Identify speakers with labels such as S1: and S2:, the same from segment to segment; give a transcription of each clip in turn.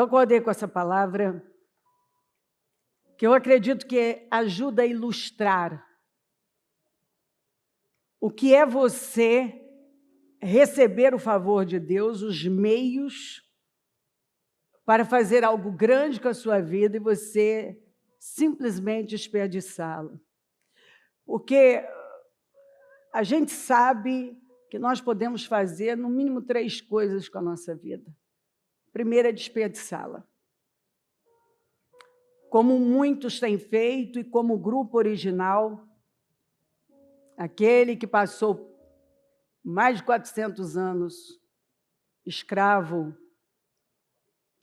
S1: acordei com essa palavra, que eu acredito que ajuda a ilustrar o que é você receber o favor de Deus, os meios para fazer algo grande com a sua vida e você simplesmente desperdiçá-lo. Porque a gente sabe que nós podemos fazer, no mínimo, 3 coisas com a nossa vida. Primeiro é desperdiçá-la. Como muitos têm feito e como o grupo original, aquele que passou mais de 400 anos escravo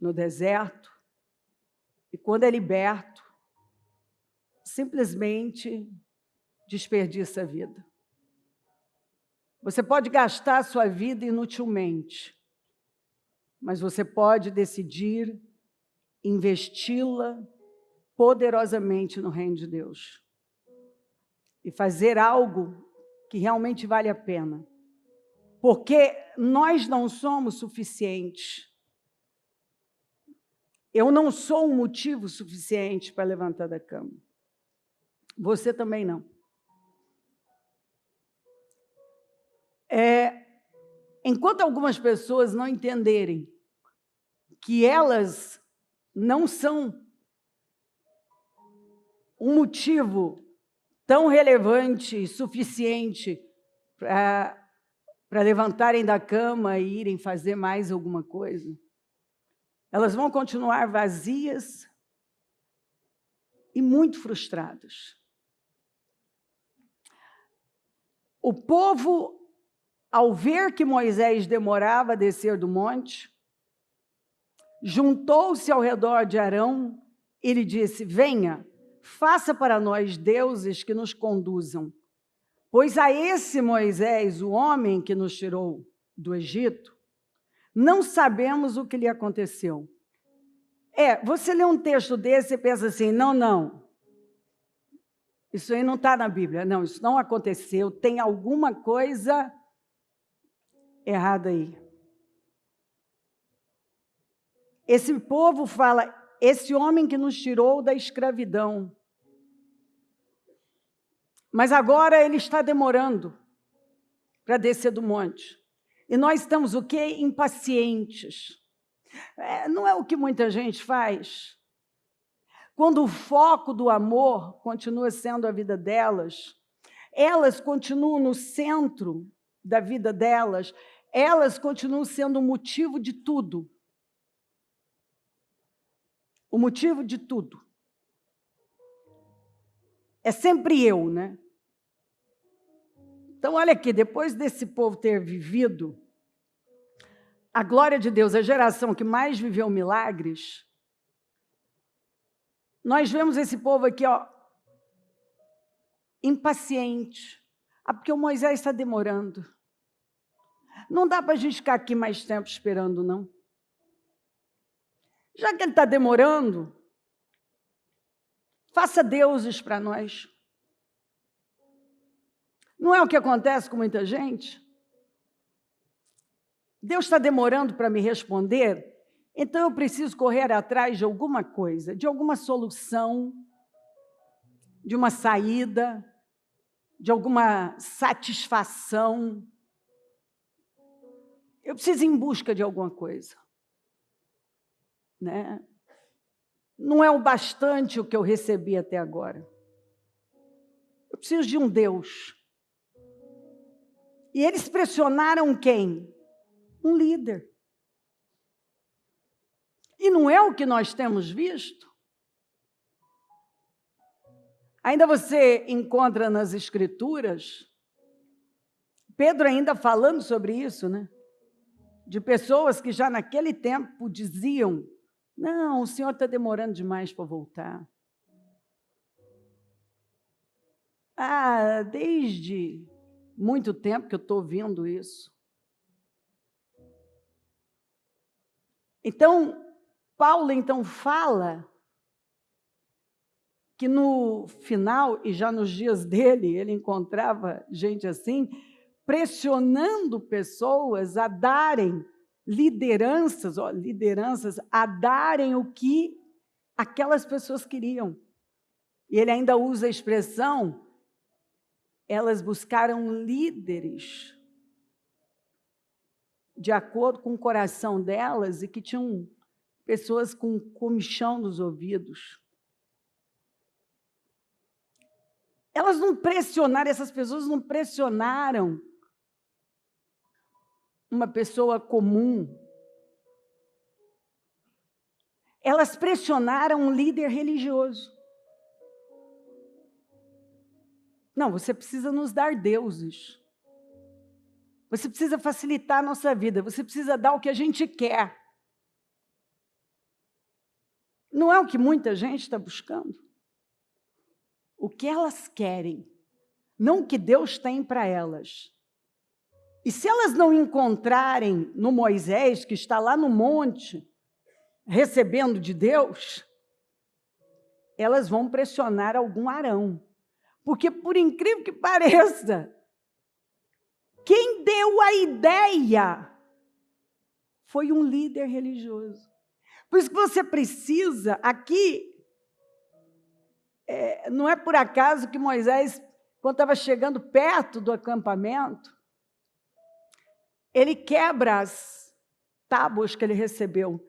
S1: no deserto, e quando é liberto, simplesmente desperdiça a vida. Você pode gastar a sua vida inutilmente, mas você pode decidir investi-la poderosamente no reino de Deus e fazer algo que realmente vale a pena. Porque nós não somos suficientes. Eu não sou um motivo suficiente para levantar da cama. Você também não. Enquanto algumas pessoas não entenderem que elas não são um motivo tão relevante e suficiente para levantarem da cama e irem fazer mais alguma coisa, elas vão continuar vazias e muito frustradas. O povo, ao ver que Moisés demorava a descer do monte, juntou-se ao redor de Arão e lhe disse: venha, faça para nós deuses que nos conduzam, pois a esse Moisés, o homem que nos tirou do Egito, não sabemos o que lhe aconteceu. Você lê um texto desse e pensa assim, não, isso aí não está na Bíblia. Não, isso não aconteceu, tem alguma coisa errada aí. Esse povo fala, esse homem que nos tirou da escravidão, mas agora ele está demorando para descer do monte. E nós estamos o quê? Impacientes. Não é o que muita gente faz? Quando o foco do amor continua sendo a vida delas, elas continuam no centro da vida delas, elas continuam sendo o motivo de tudo. O motivo de tudo. É sempre eu, né? Então, olha aqui, depois desse povo ter vivido a glória de Deus, a geração que mais viveu milagres, nós vemos esse povo aqui, impaciente. Porque o Moisés está demorando. Não dá para a gente ficar aqui mais tempo esperando, não. Já que ele está demorando, faça deuses para nós. Não é o que acontece com muita gente? Deus está demorando para me responder, então eu preciso correr atrás de alguma coisa, de alguma solução, de uma saída, de alguma satisfação. Eu preciso ir em busca de alguma coisa. Né? Não é o bastante o que eu recebi até agora. Eu preciso de um Deus. E eles pressionaram quem? Um líder. E não é o que nós temos visto? Ainda você encontra nas Escrituras, Pedro ainda falando sobre isso, né? De pessoas que já naquele tempo diziam, não, o Senhor está demorando demais para voltar. Desde muito tempo que eu estou ouvindo isso. Então, Paulo fala que no final, e já nos dias dele, ele encontrava gente assim, pressionando pessoas a darem lideranças a darem o que aquelas pessoas queriam. E ele ainda usa a expressão, elas buscaram líderes de acordo com o coração delas e que tinham pessoas com comichão nos ouvidos. Essas pessoas não pressionaram uma pessoa comum. Elas pressionaram um líder religioso. Não, você precisa nos dar deuses. Você precisa facilitar a nossa vida. Você precisa dar o que a gente quer. Não é o que muita gente está buscando? O que elas querem, não o que Deus tem para elas. E se elas não encontrarem no Moisés, que está lá no monte, recebendo de Deus, elas vão pressionar algum Arão. Porque, por incrível que pareça, quem deu a ideia foi um líder religioso. Por isso que você precisa, aqui, não é por acaso que Moisés, quando estava chegando perto do acampamento, ele quebra as tábuas que ele recebeu,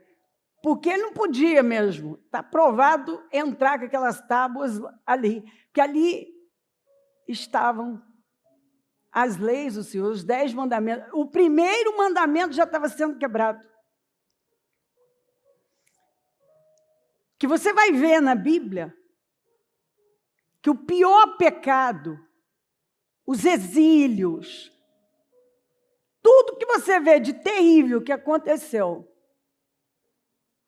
S1: porque ele não podia mesmo, está provado, entrar com aquelas tábuas ali, porque ali estavam as leis do Senhor, os 10 mandamentos. O primeiro mandamento já estava sendo quebrado. Que você vai ver na Bíblia que o pior pecado, os exílios, tudo que você vê de terrível que aconteceu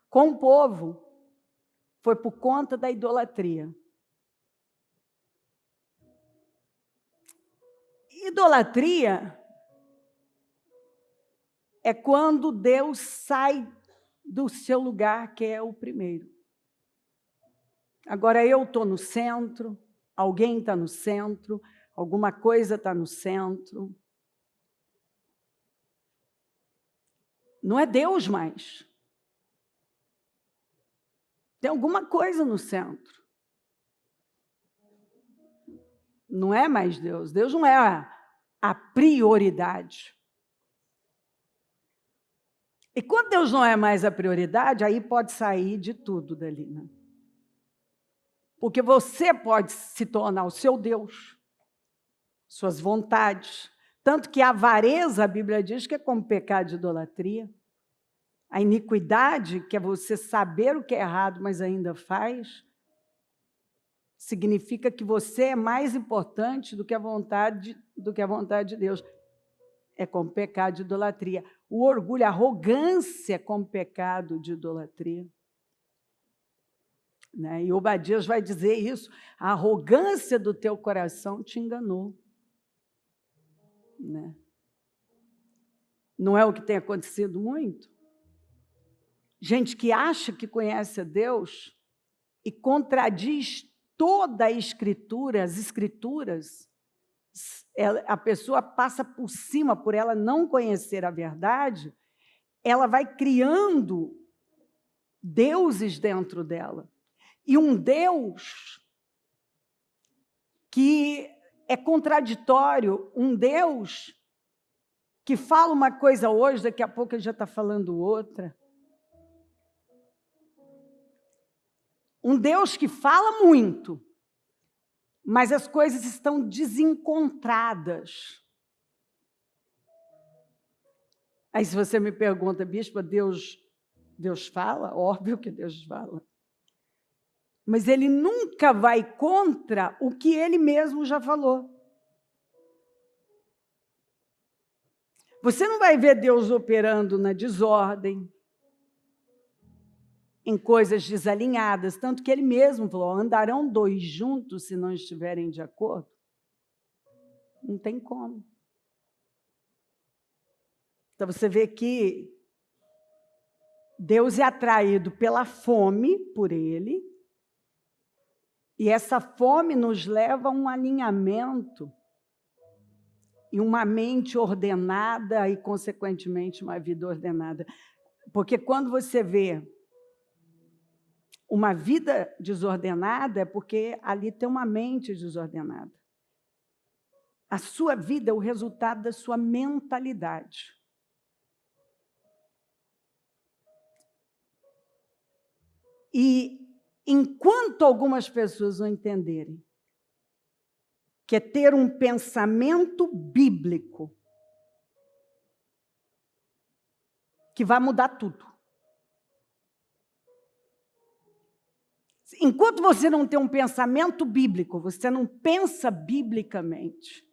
S1: com o povo foi por conta da idolatria. Idolatria é quando Deus sai do seu lugar, que é o primeiro. Agora eu estou no centro, alguém está no centro, alguma coisa está no centro. Não é Deus mais. Tem alguma coisa no centro. Não é mais Deus. Deus não é a prioridade. E quando Deus não é mais a prioridade, aí pode sair de tudo dali, né? Porque você pode se tornar o seu Deus, suas vontades. Tanto que a avareza, a Bíblia diz que é como pecado de idolatria. A iniquidade, que é você saber o que é errado, mas ainda faz, significa que você é mais importante do que a vontade de Deus. É como pecado de idolatria. O orgulho, a arrogância é como pecado de idolatria. Né? E Obadias vai dizer isso, a arrogância do teu coração te enganou. Né? Não é o que tem acontecido muito? Gente que acha que conhece a Deus e contradiz toda a Escritura, as Escrituras, a pessoa passa por cima, por ela não conhecer a verdade, ela vai criando deuses dentro dela. E um Deus que é contraditório, um Deus que fala uma coisa hoje, daqui a pouco ele já está falando outra. Um Deus que fala muito, mas as coisas estão desencontradas. Aí se você me pergunta, bispa, Deus fala? Óbvio que Deus fala. Mas ele nunca vai contra o que ele mesmo já falou. Você não vai ver Deus operando na desordem, em coisas desalinhadas, tanto que ele mesmo falou, andarão 2 juntos se não estiverem de acordo? Não tem como. Então você vê que Deus é atraído pela fome por ele, e essa fome nos leva a um alinhamento e uma mente ordenada e, consequentemente, uma vida ordenada. Porque quando você vê uma vida desordenada, é porque ali tem uma mente desordenada. A sua vida é o resultado da sua mentalidade. E enquanto algumas pessoas não entenderem que é ter um pensamento bíblico que vai mudar tudo. Enquanto você não tem um pensamento bíblico, você não pensa biblicamente,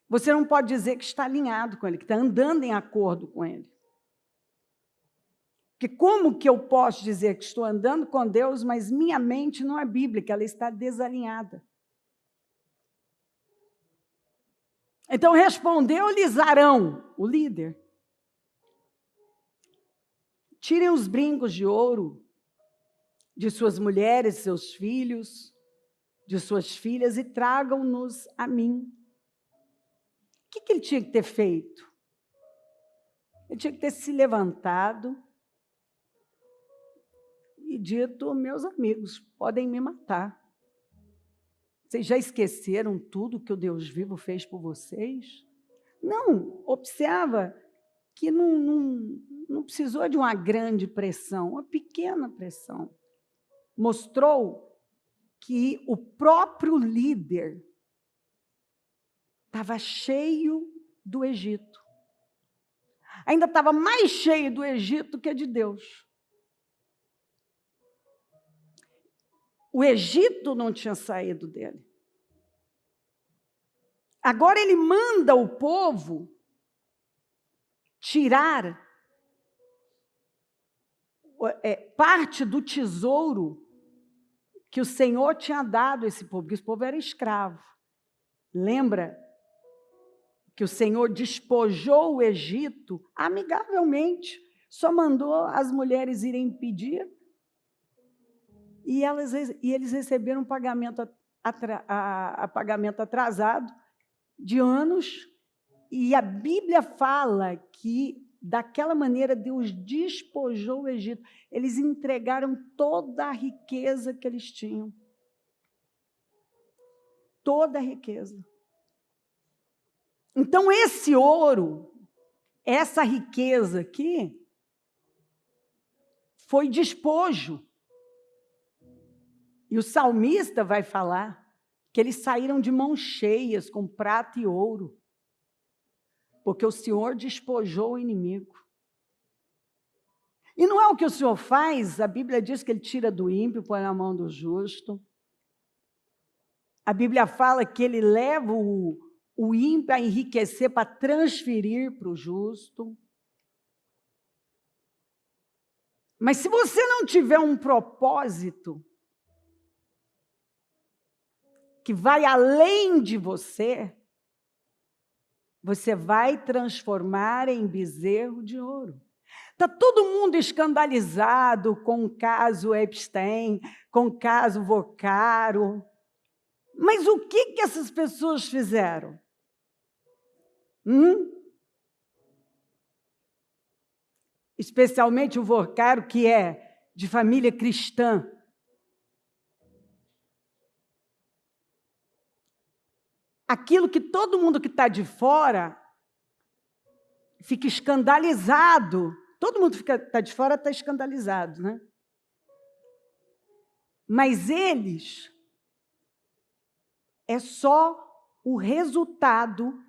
S1: você não pode dizer que está alinhado com ele, que está andando em acordo com ele. Porque como que eu posso dizer que estou andando com Deus, mas minha mente não é bíblica, ela está desalinhada? Então respondeu-lhes Arão, o líder: tirem os brincos de ouro de suas mulheres, seus filhos, de suas filhas e tragam-nos a mim. O que ele tinha que ter feito? Ele tinha que ter se levantado e dito: meus amigos, podem me matar. Vocês já esqueceram tudo que o Deus vivo fez por vocês? Não, observa que não precisou de uma grande pressão, uma pequena pressão. Mostrou que o próprio líder estava cheio do Egito. Ainda estava mais cheio do Egito que de Deus. O Egito não tinha saído dele. Agora ele manda o povo tirar parte do tesouro que o Senhor tinha dado a esse povo, porque esse povo era escravo. Lembra que o Senhor despojou o Egito amigavelmente, só mandou as mulheres irem pedir, e eles receberam pagamento atrasado de anos, e a Bíblia fala que, daquela maneira, Deus despojou o Egito. Eles entregaram toda a riqueza que eles tinham. Toda a riqueza. Então, esse ouro, essa riqueza aqui, foi despojo. E o salmista vai falar que eles saíram de mãos cheias, com prata e ouro, porque o Senhor despojou o inimigo. E não é o que o Senhor faz, a Bíblia diz que Ele tira do ímpio, põe na mão do justo. A Bíblia fala que Ele leva o ímpio a enriquecer para transferir para o justo. Mas se você não tiver um propósito que vai além de você, você vai transformar em bezerro de ouro. Está todo mundo escandalizado com o caso Epstein, com o caso Vocaro. Mas o que essas pessoas fizeram? Especialmente o Vocaro, que é de família cristã. Aquilo que todo mundo que está de fora fica escandalizado. Todo mundo que está de fora está escandalizado, né? Mas eles é só o resultado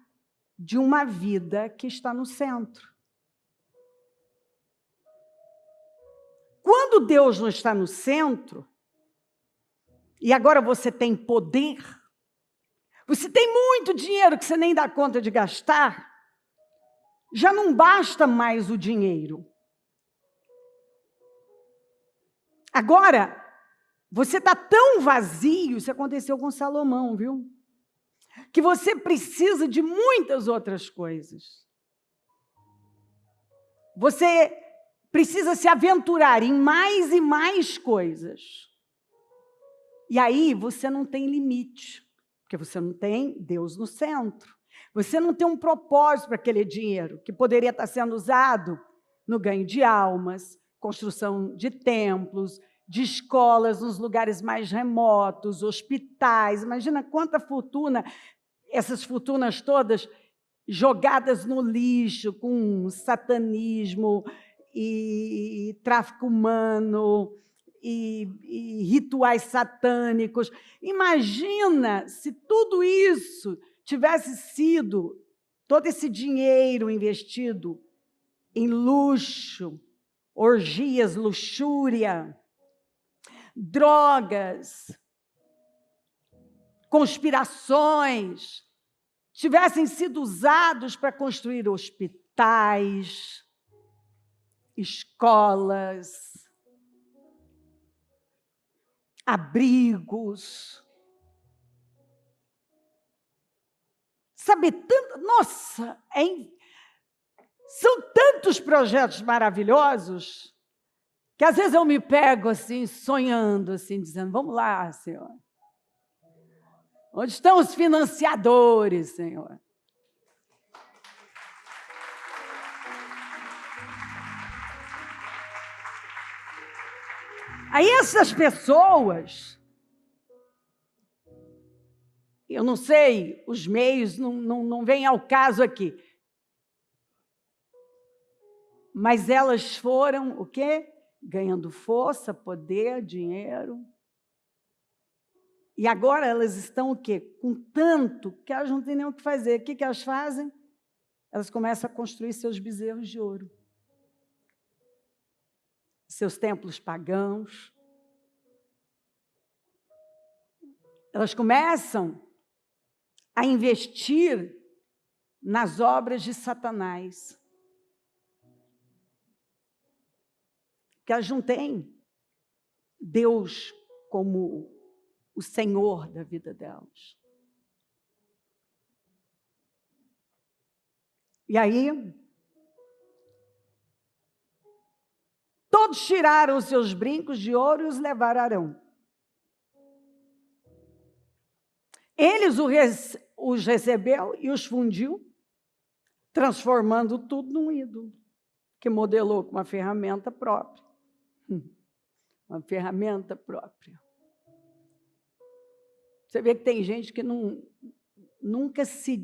S1: de uma vida que está no centro. Quando Deus não está no centro, e agora você tem poder, você tem muito dinheiro que você nem dá conta de gastar, já não basta mais o dinheiro. Agora, você está tão vazio, isso aconteceu com Salomão, viu? Que você precisa de muitas outras coisas. Você precisa se aventurar em mais e mais coisas. E aí você não tem limite. Porque você não tem Deus no centro. Você não tem um propósito para aquele dinheiro, que poderia estar sendo usado no ganho de almas, construção de templos, de escolas nos lugares mais remotos, hospitais. Imagina quanta fortuna, essas fortunas todas jogadas no lixo, com satanismo e tráfico humano e rituais satânicos. Imagina se tudo isso tivesse sido, todo esse dinheiro investido em luxo, orgias, luxúria, drogas, conspirações, tivessem sido usados para construir hospitais, escolas, abrigos. Sabe, nossa, são tantos projetos maravilhosos que às vezes eu me pego assim, sonhando, assim, dizendo, vamos lá, Senhor. Onde estão os financiadores, Senhor? Aí essas pessoas, eu não sei, os meios não vêm ao caso aqui, mas elas foram o quê? Ganhando força, poder, dinheiro. E agora elas estão o quê? Com tanto que elas não têm nem o que fazer. O que elas fazem? Elas começam a construir seus bezerros de ouro. Seus templos pagãos. Elas começam a investir nas obras de Satanás. Que elas não têm Deus como o Senhor da vida delas. E aí, todos tiraram os seus brincos de ouro e os levaram a Arão. Ele os recebeu e os fundiu, transformando tudo num ídolo, que modelou com uma ferramenta própria. Uma ferramenta própria. Você vê que tem gente que nunca se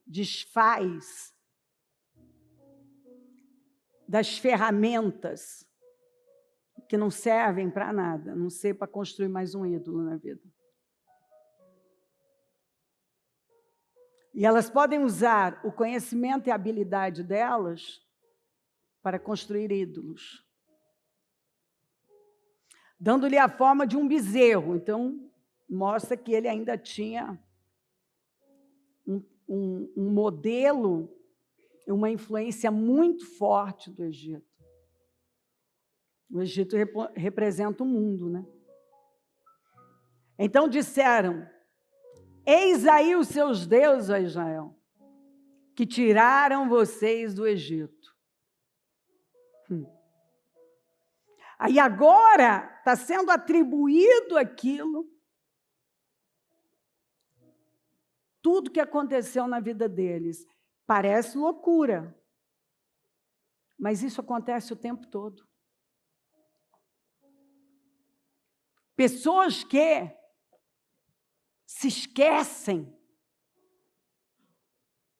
S1: desfaz das ferramentas que não servem para nada, a não ser para construir mais um ídolo na vida. E elas podem usar o conhecimento e a habilidade delas para construir ídolos, dando-lhe a forma de um bezerro. Então, mostra que ele ainda tinha um modelo, uma influência muito forte do Egito. O Egito representa o mundo, né? Então disseram, eis aí os seus deuses, ó Israel, que tiraram vocês do Egito. Aí agora está sendo atribuído aquilo, tudo que aconteceu na vida deles. Parece loucura, mas isso acontece o tempo todo. Pessoas que se esquecem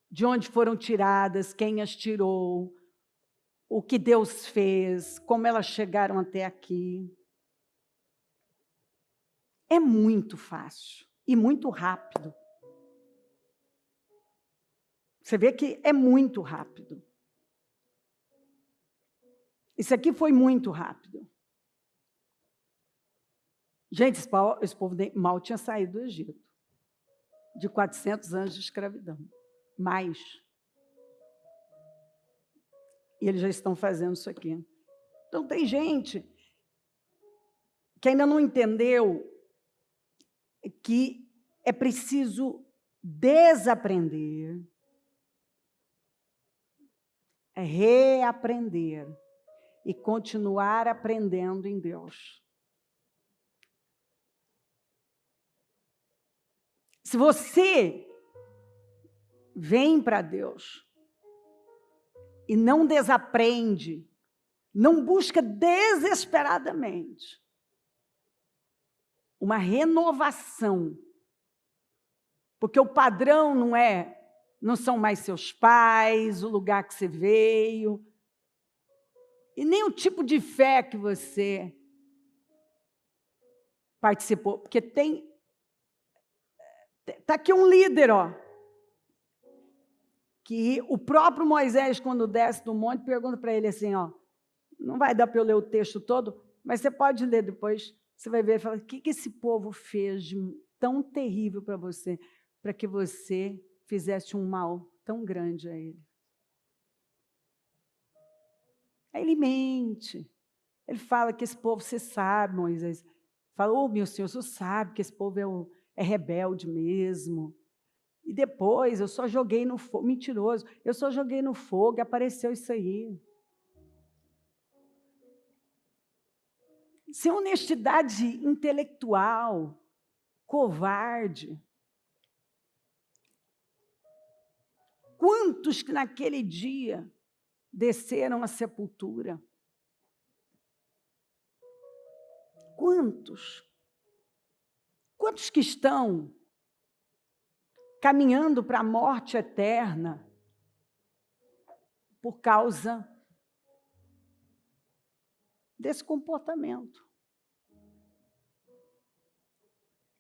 S1: de onde foram tiradas, quem as tirou, o que Deus fez, como elas chegaram até aqui. É muito fácil e muito rápido. Você vê que é muito rápido. Isso aqui foi muito rápido. Gente, esse povo mal tinha saído do Egito. De 400 anos de escravidão. Mais. E eles já estão fazendo isso aqui. Então, tem gente que ainda não entendeu que é preciso desaprender, reaprender e continuar aprendendo em Deus. Se você vem para Deus e não desaprende, não busca desesperadamente uma renovação, porque o padrão não são mais seus pais, o lugar que você veio, e nem o tipo de fé que você participou, porque está aqui um líder, que o próprio Moisés, quando desce do monte, pergunta para ele assim, não vai dar para eu ler o texto todo, mas você pode ler depois, você vai ver e falar, o que esse povo fez de tão terrível para você, para que você fizesse um mal tão grande a ele. Aí ele mente, ele fala que esse povo, você sabe, Moisés, fala, meu Senhor, você sabe que esse povo é rebelde mesmo, e depois eu só joguei no fogo, mentiroso, eu só joguei no fogo e apareceu isso aí. Sem honestidade intelectual, covarde. Quantos que naquele dia desceram à sepultura? Quantos? Quantos que estão caminhando para a morte eterna por causa desse comportamento?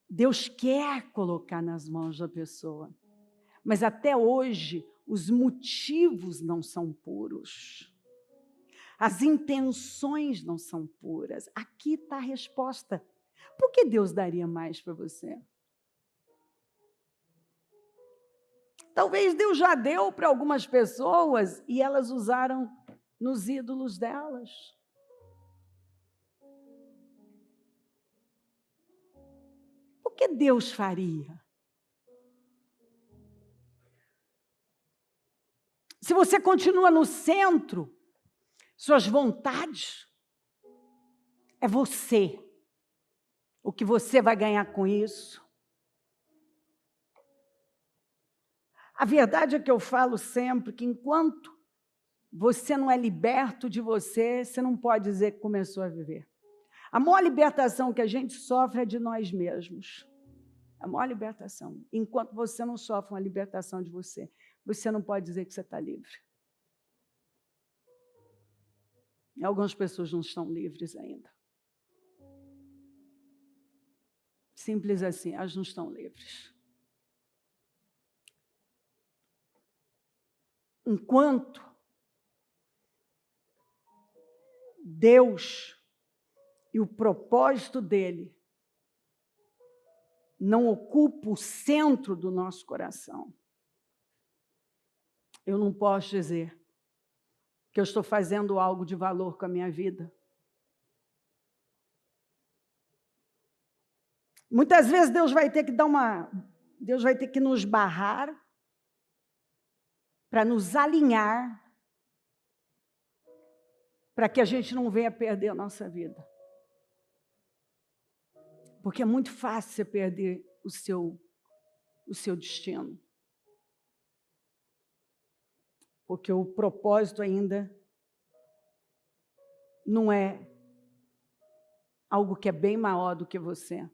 S1: Deus quer colocar nas mãos da pessoa, mas até hoje os motivos não são puros. As intenções não são puras. Aqui está a resposta. Por que Deus daria mais para você? Talvez Deus já deu para algumas pessoas e elas usaram nos ídolos delas. O que Deus faria? Se você continua no centro, suas vontades, é você. O que você vai ganhar com isso? A verdade é que eu falo sempre que enquanto você não é liberto de você, você não pode dizer que começou a viver. A maior libertação que a gente sofre é de nós mesmos. A maior libertação. Enquanto você não sofre uma libertação de você, você não pode dizer que você está livre. E algumas pessoas não estão livres ainda. Simples assim, elas não estão livres. Enquanto Deus e o propósito dele não ocupa o centro do nosso coração, eu não posso dizer que eu estou fazendo algo de valor com a minha vida. Muitas vezes Deus vai ter que nos barrar para nos alinhar, para que a gente não venha perder a nossa vida. Porque é muito fácil você perder o seu destino. Porque o propósito ainda não é algo que é bem maior do que você.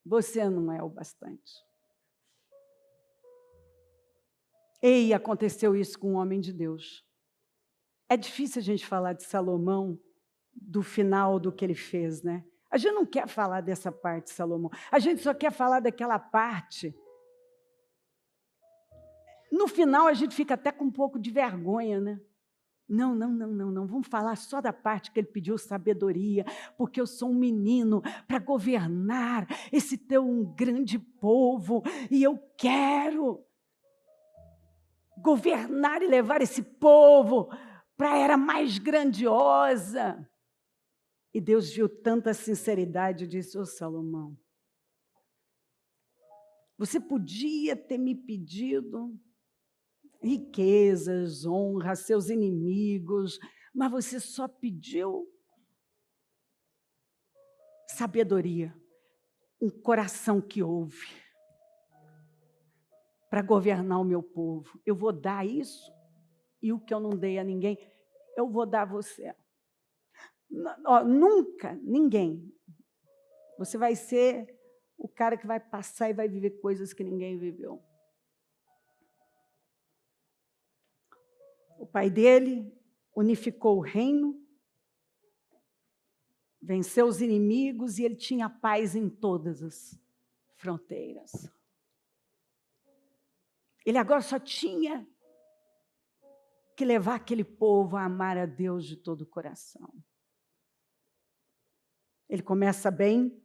S1: Você não é o bastante. E aconteceu isso com um homem de Deus. É difícil a gente falar de Salomão, do final do que ele fez, né? A gente não quer falar dessa parte de Salomão. A gente só quer falar daquela parte. No final, a gente fica até com um pouco de vergonha, né? Não. Vamos falar só da parte que ele pediu sabedoria, porque eu sou um menino para governar esse teu grande povo, e eu quero governar e levar esse povo para a era mais grandiosa. E Deus viu tanta sinceridade e disse, Salomão, você podia ter me pedido riquezas, honra, seus inimigos, mas você só pediu sabedoria, um coração que ouve. para governar o meu povo. Eu vou dar isso, e o que eu não dei a ninguém, eu vou dar a você. Nunca, ninguém. Você vai ser o cara que vai passar e vai viver coisas que ninguém viveu. O pai dele unificou o reino, venceu os inimigos e ele tinha paz em todas as fronteiras. Ele agora só tinha que levar aquele povo a amar a Deus de todo o coração. Ele começa bem,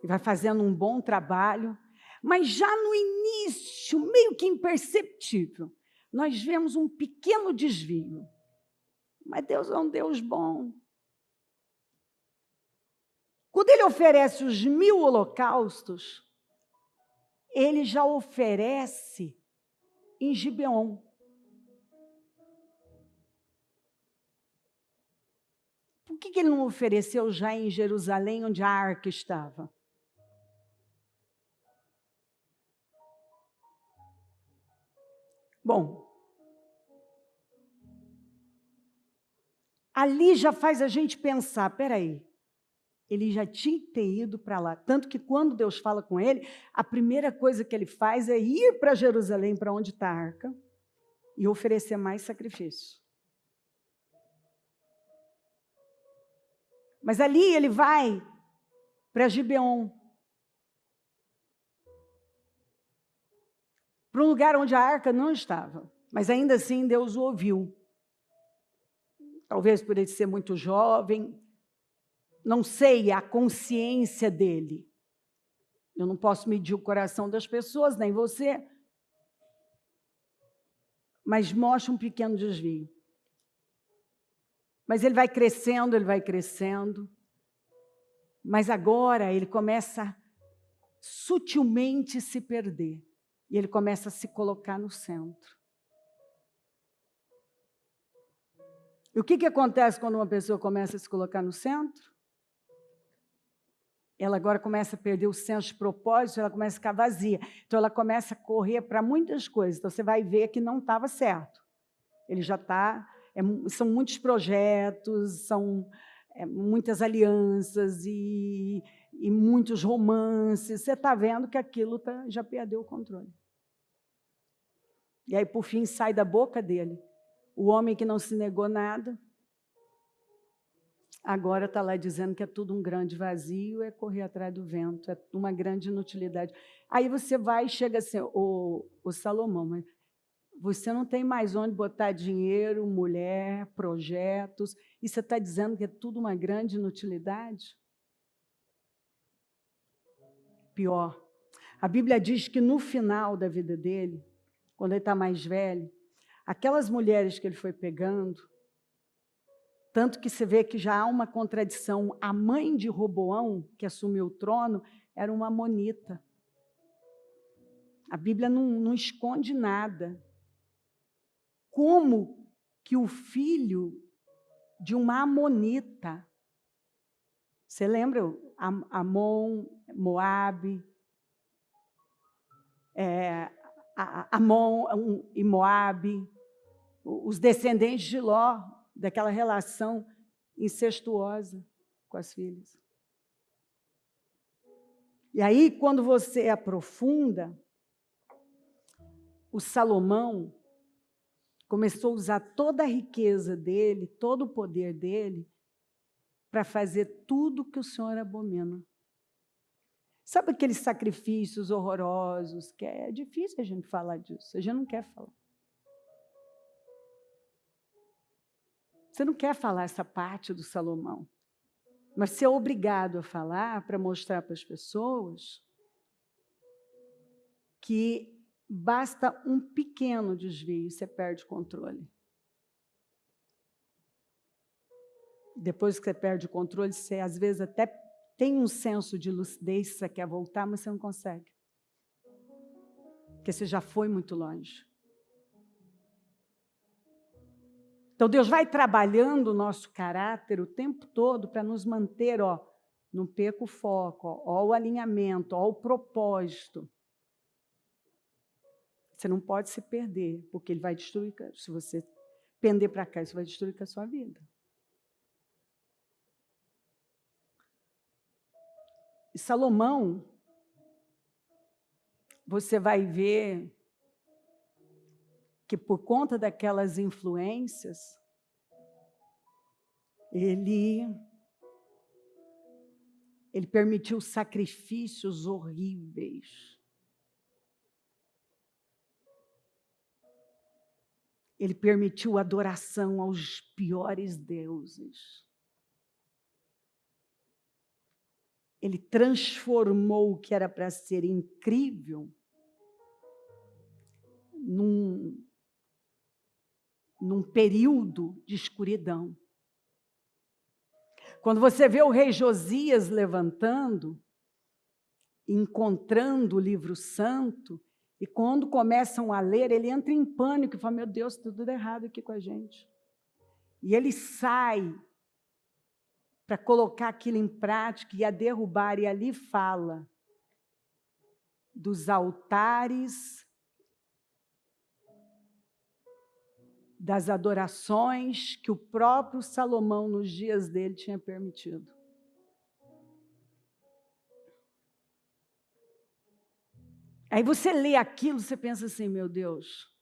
S1: e vai fazendo um bom trabalho, mas já no início, meio que imperceptível, nós vemos um pequeno desvio. Mas Deus é um Deus bom. Quando ele oferece os 1000 holocaustos, ele já oferece em Gibeon. Por que ele não ofereceu já em Jerusalém, onde a arca estava? Bom, ali já faz a gente pensar, peraí, ele já tinha que ter ido para lá. Tanto que quando Deus fala com ele, a primeira coisa que ele faz é ir para Jerusalém, para onde está a arca, e oferecer mais sacrifício. Mas ali ele vai para Gibeon, para um lugar onde a arca não estava. Mas ainda assim Deus o ouviu. Talvez por ele ser muito jovem, não sei a consciência dele. Eu não posso medir o coração das pessoas, nem você. Mas mostra um pequeno desvio. Mas ele vai crescendo, mas agora ele começa sutilmente a se perder. E ele começa a se colocar no centro. E o que acontece quando uma pessoa começa a se colocar no centro? Ela agora começa a perder o senso de propósito, ela começa a ficar vazia. Então, ela começa a correr para muitas coisas. Então, você vai ver que não estava certo. Ele já está... são muitos projetos, são muitas alianças e muitos romances. Você está vendo que aquilo já perdeu o controle. E aí, por fim, sai da boca dele o homem que não se negou nada, agora está lá dizendo que é tudo um grande vazio, é correr atrás do vento, é uma grande inutilidade. Aí você vai e chega assim, o Salomão, mas você não tem mais onde botar dinheiro, mulher, projetos, e você está dizendo que é tudo uma grande inutilidade? Pior, a Bíblia diz que no final da vida dele, quando ele está mais velho, aquelas mulheres que ele foi pegando, tanto que você vê que já há uma contradição, a mãe de Roboão, que assumiu o trono, era uma amonita. A Bíblia não esconde nada. Como que o filho de uma amonita, você lembra? Amon, Moabe, Amon e Moabe, os descendentes de Ló, daquela relação incestuosa com as filhas. E aí, quando você aprofunda, o Salomão começou a usar toda a riqueza dele, todo o poder dele, para fazer tudo que o Senhor abomina. Sabe aqueles sacrifícios horrorosos, que é difícil a gente falar disso, a gente não quer falar. Você não quer falar essa parte do Salomão, mas você é obrigado a falar para mostrar para as pessoas que basta um pequeno desvio e você perde o controle. Depois que você perde o controle, você às vezes até tem um senso de lucidez, você quer voltar, mas você não consegue. Porque você já foi muito longe. Então, Deus vai trabalhando o nosso caráter o tempo todo para nos manter, não perca o foco, o alinhamento, o propósito. Você não pode se perder, porque ele vai destruir. Se você pender para cá, isso vai destruir com a sua vida. E Salomão, você vai ver que por conta daquelas influências, ele permitiu sacrifícios horríveis. Ele permitiu adoração aos piores deuses. Ele transformou o que era para ser incrível num período de escuridão. Quando você vê o rei Josias levantando, encontrando o livro santo, e quando começam a ler, ele entra em pânico e fala, meu Deus, está tudo errado aqui com a gente. E ele sai para colocar aquilo em prática e a derrubar, e ali fala dos altares, das adorações que o próprio Salomão, nos dias dele, tinha permitido. Aí você lê aquilo, você pensa assim, meu Deus,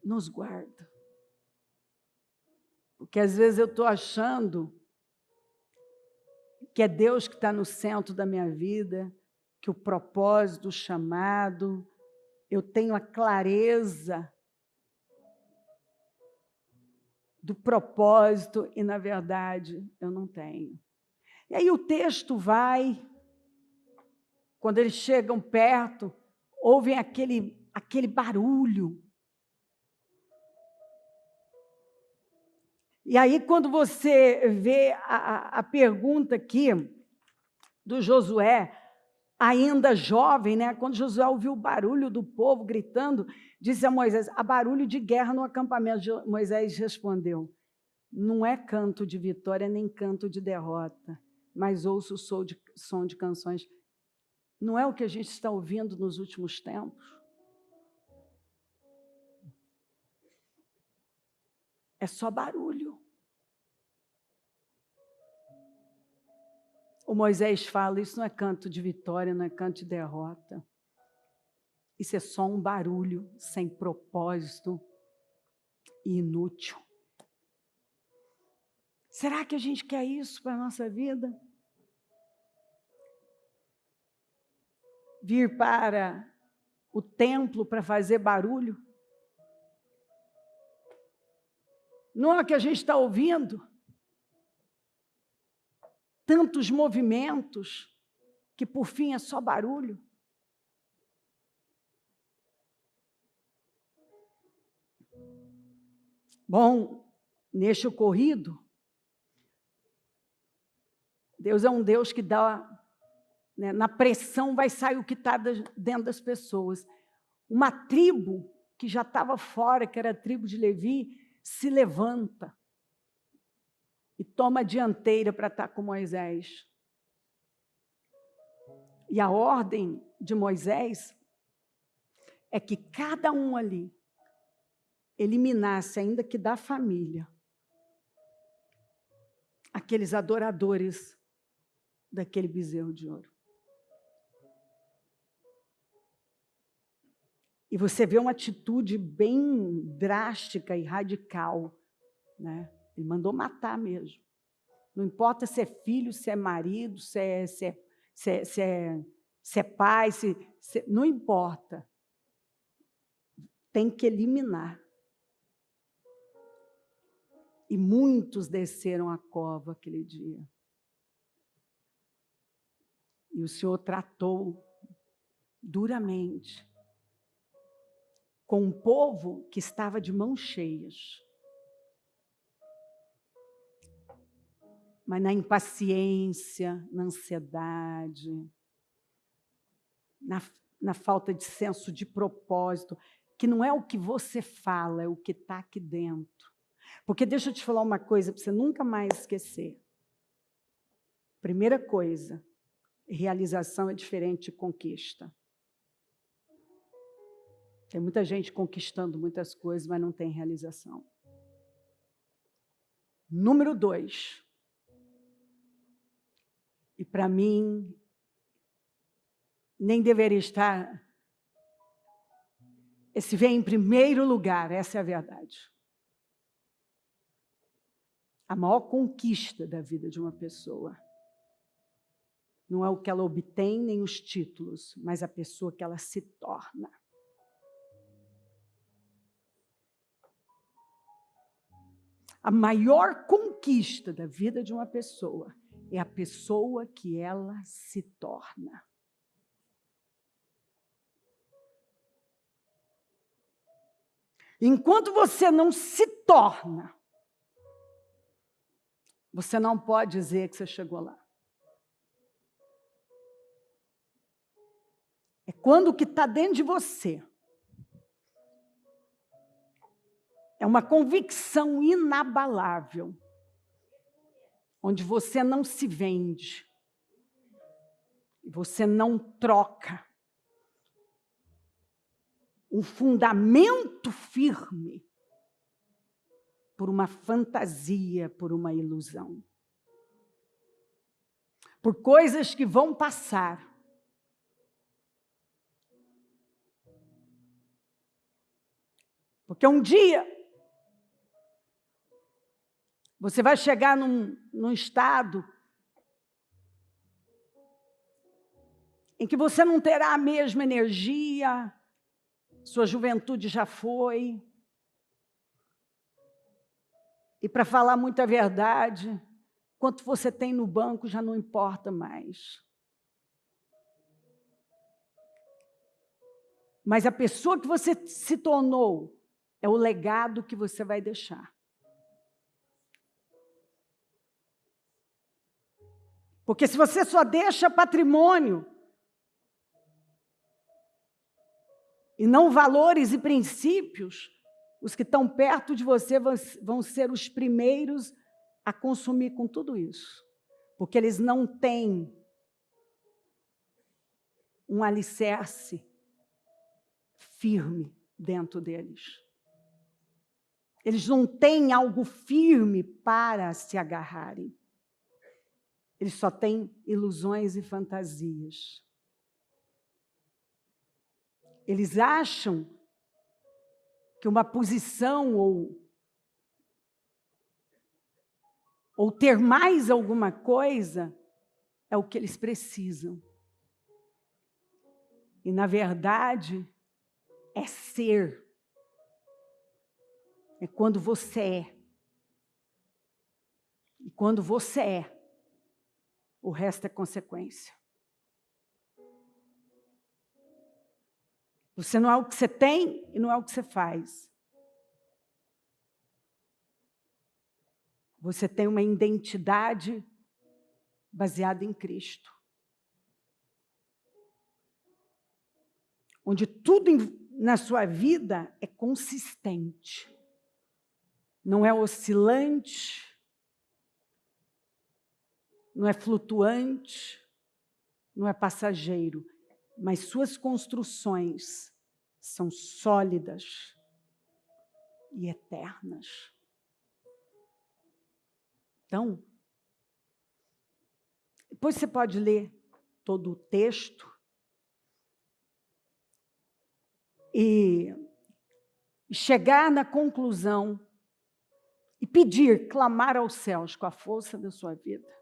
S1: nos guarda. Porque às vezes eu estou achando que é Deus que está no centro da minha vida, que o propósito, o chamado, eu tenho a clareza do propósito e, na verdade, eu não tenho. E aí o texto vai, quando eles chegam perto, ouvem aquele barulho. E aí, quando você vê a pergunta aqui do Josué, ainda jovem, né? Quando Josué ouviu o barulho do povo gritando, disse a Moisés, há barulho de guerra no acampamento. Moisés respondeu, não é canto de vitória nem canto de derrota, mas ouço o som de canções. Não é o que a gente está ouvindo nos últimos tempos? É só barulho. O Moisés fala, isso não é canto de vitória, não é canto de derrota. Isso é só um barulho sem propósito e inútil. Será que a gente quer isso para a nossa vida? Vir para o templo para fazer barulho? Não é o que a gente está ouvindo? Tantos movimentos que por fim é só barulho. Bom, neste ocorrido, Deus é um Deus que dá, né, na pressão vai sair o que está dentro das pessoas. Uma tribo que já estava fora, que era a tribo de Levi, se levanta e toma a dianteira para estar com Moisés. E a ordem de Moisés é que cada um ali eliminasse, ainda que da família, aqueles adoradores daquele bezerro de ouro. E você vê uma atitude bem drástica e radical, né? Ele mandou matar mesmo. Não importa se é filho, se é marido, se é pai, não importa. Tem que eliminar. E muitos desceram a cova aquele dia. E o Senhor tratou duramente com um povo que estava de mãos cheias. Mas na impaciência, na ansiedade, na falta de senso de propósito, que não é o que você fala, é o que está aqui dentro. Porque deixa eu te falar uma coisa para você nunca mais esquecer. Primeira coisa, realização é diferente de conquista. Tem muita gente conquistando muitas coisas, mas não tem realização. Número 2. E para mim, nem deveria estar. Esse vem em primeiro lugar, essa é a verdade. A maior conquista da vida de uma pessoa não é o que ela obtém, nem os títulos, mas a pessoa que ela se torna. A maior conquista da vida de uma pessoa é a pessoa que ela se torna. Enquanto você não se torna, você não pode dizer que você chegou lá. É quando o que está dentro de você é uma convicção inabalável, onde você não se vende, você não troca um fundamento firme por uma fantasia, por uma ilusão, por coisas que vão passar. Porque um dia você vai chegar num estado em que você não terá a mesma energia, sua juventude já foi. E para falar muita verdade, quanto você tem no banco já não importa mais. Mas a pessoa que você se tornou é o legado que você vai deixar. Porque se você só deixa patrimônio e não valores e princípios, os que estão perto de você vão ser os primeiros a consumir com tudo isso. Porque eles não têm um alicerce firme dentro deles. Eles não têm algo firme para se agarrarem. Eles só têm ilusões e fantasias. Eles acham que uma posição ou ter mais alguma coisa é o que eles precisam. E, na verdade, é ser. É quando você é. E quando você é, o resto é consequência. Você não é o que você tem e não é o que você faz. Você tem uma identidade baseada em Cristo. Onde tudo na sua vida é consistente. Não é oscilante, não é flutuante, não é passageiro, mas suas construções são sólidas e eternas. Então, depois você pode ler todo o texto e chegar na conclusão e pedir, clamar aos céus com a força da sua vida,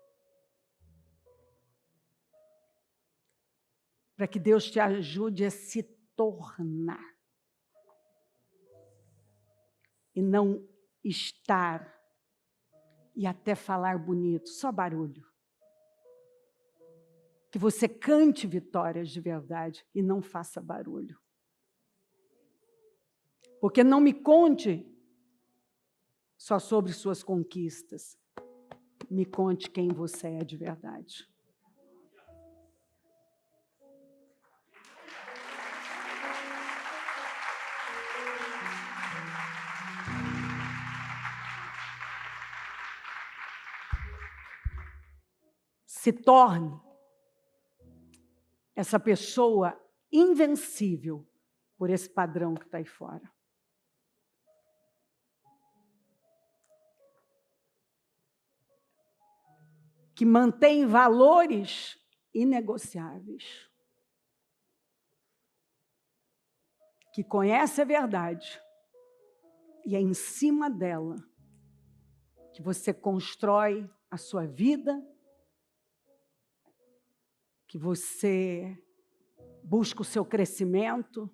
S1: para que Deus te ajude a se tornar e não estar e até falar bonito, só barulho. Que você cante vitórias de verdade e não faça barulho. Porque não me conte só sobre suas conquistas. Me conte quem você é de verdade. Se torne essa pessoa invencível, por esse padrão que está aí fora. Que mantém valores inegociáveis. Que conhece a verdade. E é em cima dela que você constrói a sua vida, que você busca o seu crescimento,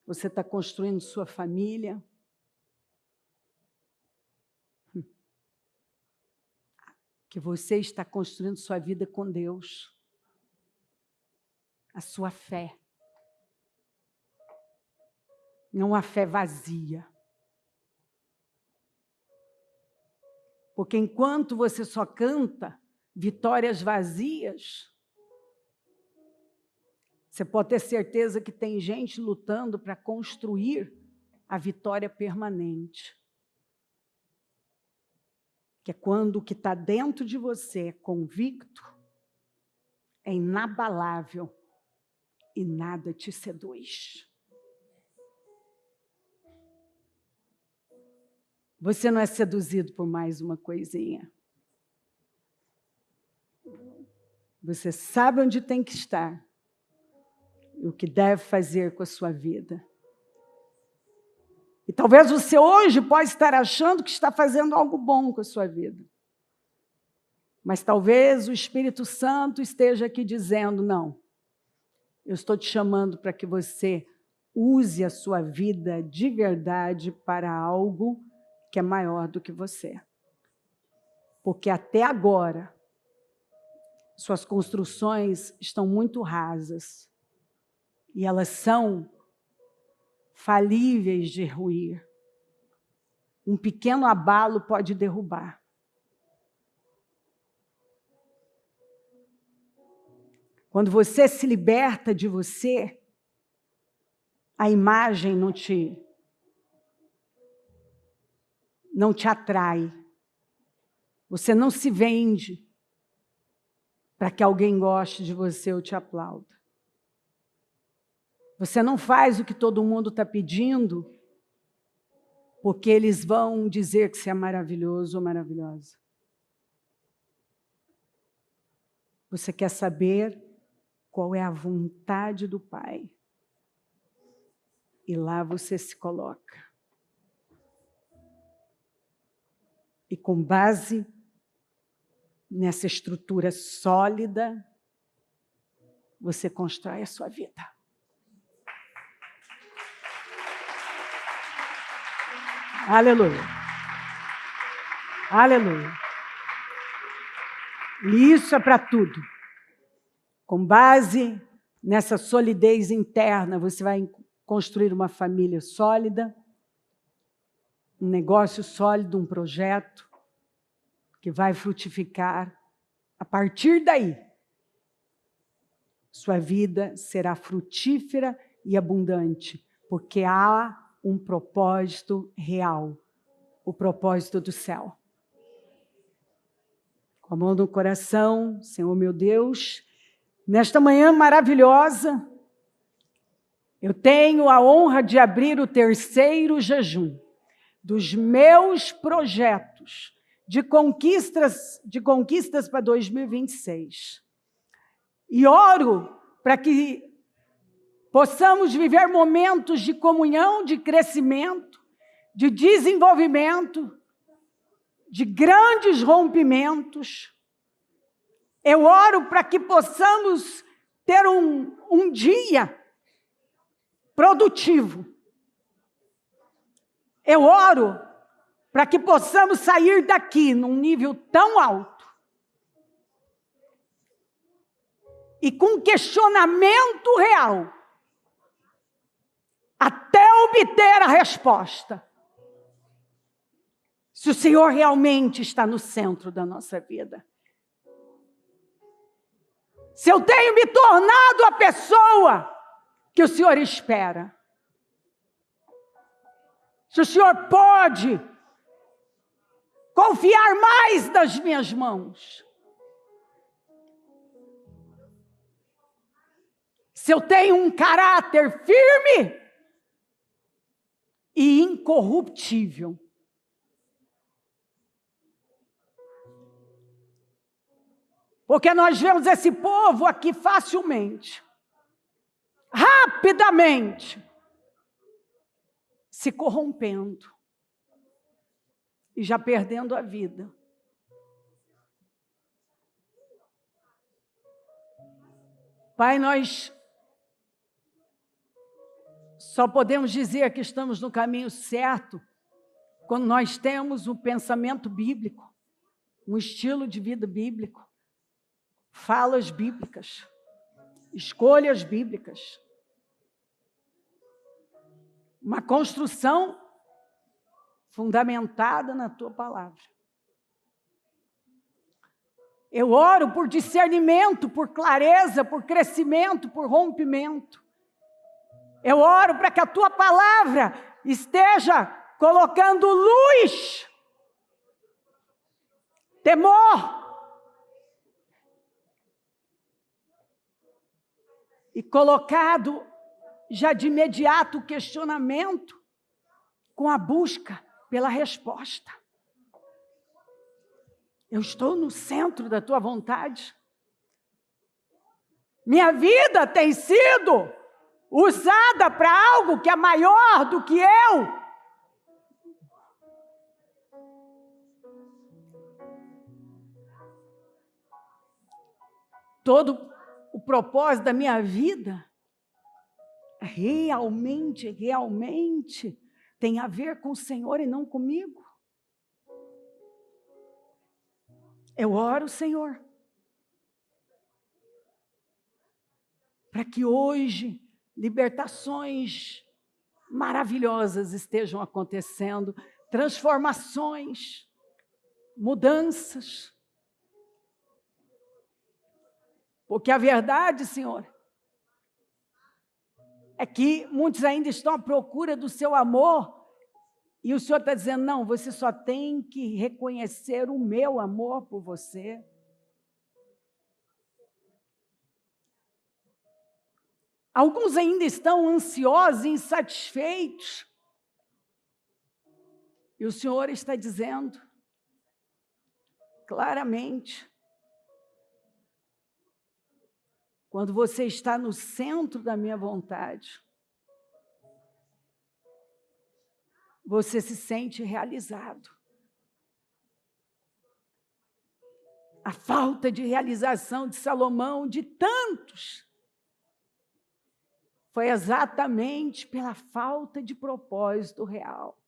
S1: você está construindo sua família. Que você está construindo sua vida com Deus, a sua fé. Não a fé vazia. Porque enquanto você só canta vitórias vazias, você pode ter certeza que tem gente lutando para construir a vitória permanente. Que é quando o que está dentro de você é convicto, é inabalável e nada te seduz. Você não é seduzido por mais uma coisinha. Você sabe onde tem que estar e o que deve fazer com a sua vida. E talvez você hoje pode estar achando que está fazendo algo bom com a sua vida. Mas talvez o Espírito Santo esteja aqui dizendo, não, eu estou te chamando para que você use a sua vida de verdade para algo que é maior do que você. Porque até agora, suas construções estão muito rasas e elas são falíveis de ruir. Um pequeno abalo pode derrubar. Quando você se liberta de você, a imagem não te atrai. Você não se vende para que alguém goste de você ou te aplauda. Você não faz o que todo mundo está pedindo, porque eles vão dizer que você é maravilhoso ou maravilhosa. Você quer saber qual é a vontade do Pai. E lá você se coloca. E com base nessa estrutura sólida, você constrói a sua vida. Aleluia. Aleluia. E isso é para tudo. Com base nessa solidez interna, você vai construir uma família sólida, um negócio sólido, um projeto que vai frutificar. A partir daí, sua vida será frutífera e abundante, porque há um propósito real, o propósito do céu. Com a mão no coração, Senhor meu Deus, nesta manhã maravilhosa, eu tenho a honra de abrir o 3º jejum dos meus projetos de conquistas para 2026. E oro para que possamos viver momentos de comunhão, de crescimento, de desenvolvimento, de grandes rompimentos. Eu oro para que possamos ter um dia produtivo. Eu oro para que possamos sair daqui num nível tão alto e com questionamento real, até obter a resposta, se o Senhor realmente está no centro da nossa vida. Se eu tenho me tornado a pessoa que o Senhor espera. Se o Senhor pode confiar mais nas minhas mãos. Se eu tenho um caráter firme incorruptível. Porque nós vemos esse povo aqui facilmente, rapidamente, se corrompendo e já perdendo a vida. Pai, nós só podemos dizer que estamos no caminho certo quando nós temos um pensamento bíblico, um estilo de vida bíblico, falas bíblicas, escolhas bíblicas, uma construção fundamentada na tua palavra. Eu oro por discernimento, por clareza, por crescimento, por rompimento. Eu oro para que a tua palavra esteja colocando luz, temor, e colocado já de imediato o questionamento com a busca pela resposta. Eu estou no centro da tua vontade. Minha vida tem sido usada para algo que é maior do que eu. Todo o propósito da minha vida realmente tem a ver com o Senhor e não comigo. Eu oro, Senhor, para que hoje libertações maravilhosas estejam acontecendo, transformações, mudanças. Porque a verdade, Senhor, é que muitos ainda estão à procura do seu amor, e o Senhor está dizendo, não, você só tem que reconhecer o meu amor por você. Alguns ainda estão ansiosos e insatisfeitos, e o Senhor está dizendo claramente, quando você está no centro da minha vontade, você se sente realizado. A falta de realização de Salomão, de tantos, foi exatamente pela falta de propósito real.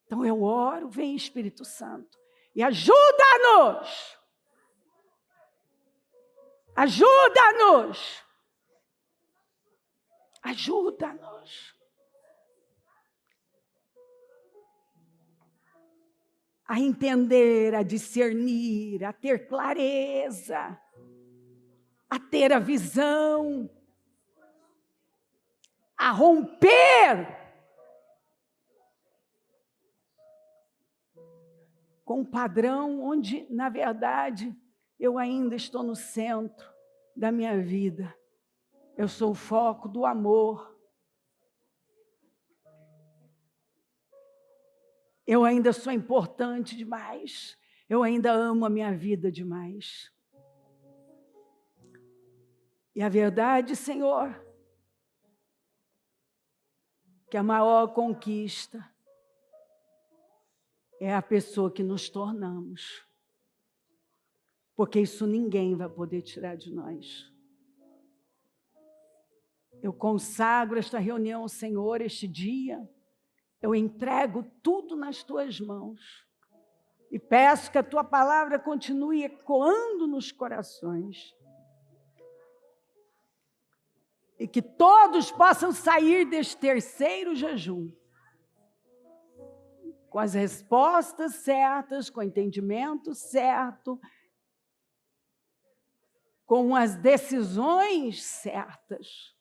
S1: Então eu oro, vem Espírito Santo, e ajuda-nos! Ajuda-nos! Ajuda-nos a entender, a discernir, a ter clareza, a ter a visão, a romper com um padrão onde, na verdade, eu ainda estou no centro da minha vida. Eu sou o foco do amor. Eu ainda sou importante demais. Eu ainda amo a minha vida demais. E a verdade, Senhor, que a maior conquista é a pessoa que nos tornamos. Porque isso ninguém vai poder tirar de nós. Eu consagro esta reunião, Senhor, este dia. Eu entrego tudo nas tuas mãos. E peço que a tua palavra continue ecoando nos corações. E que todos possam sair deste terceiro jejum com as respostas certas, com o entendimento certo, com as decisões certas.